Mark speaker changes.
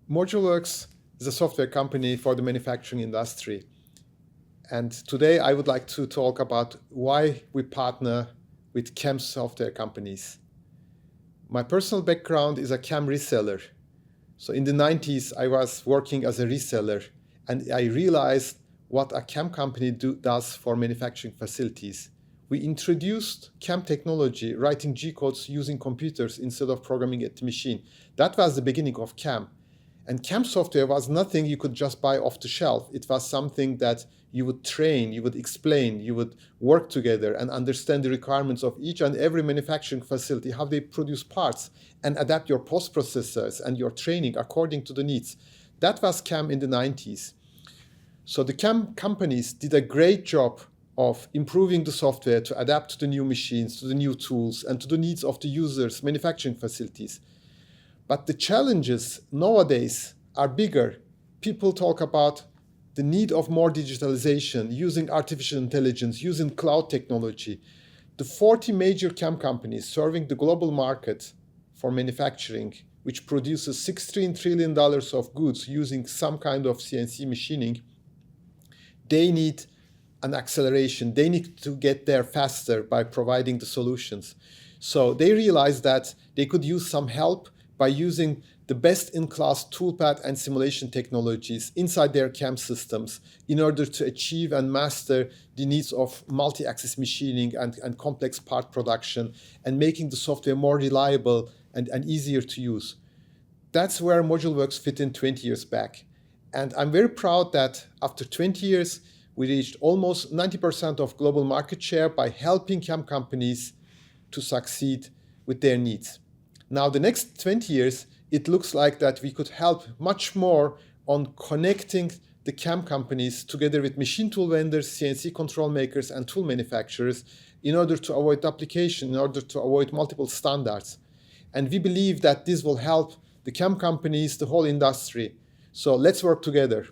Speaker 1: ModuleWorks is a software company for the manufacturing industry. And today I would like to talk about why we partner with CAM software companies. My personal background is a CAM reseller. So in the 90s, I was working as a reseller, and I realized what a CAM company does for manufacturing facilities. We introduced CAM technology, writing G codes using computers instead of programming at the machine. That was the beginning of CAM. And CAM software was nothing you could just buy off the shelf. It was something that you would train, you would explain, you would work together and understand the requirements of each and every manufacturing facility, how they produce parts, and adapt your post-processors and your training according to the needs. That was CAM in the 90s. So the CAM companies did a great job of improving the software to adapt to the new machines, to the new tools, and to the needs of the users, manufacturing facilities. But the challenges nowadays are bigger. People talk about the need of more digitalization, using artificial intelligence, using cloud technology. The 40 major CAM companies serving the global market for manufacturing, which produces $16 trillion of goods using some kind of CNC machining, they need an acceleration. They need to get there faster by providing the solutions. So they realized that they could use some help by using the best-in-class toolpath and simulation technologies inside their CAM systems in order to achieve and master the needs of multi-axis machining and complex part production and making the software more reliable and easier to use. That's where ModuleWorks fit in 20 years back. And I'm very proud that after 20 years, we reached almost 90% of global market share by helping CAM companies to succeed with their needs. Now, the next 20 years, it looks like that we could help much more on connecting the CAM companies together with machine tool vendors, CNC control makers, and tool manufacturers in order to avoid duplication, in order to avoid multiple standards. And we believe that this will help the CAM companies, the whole industry. So let's work together.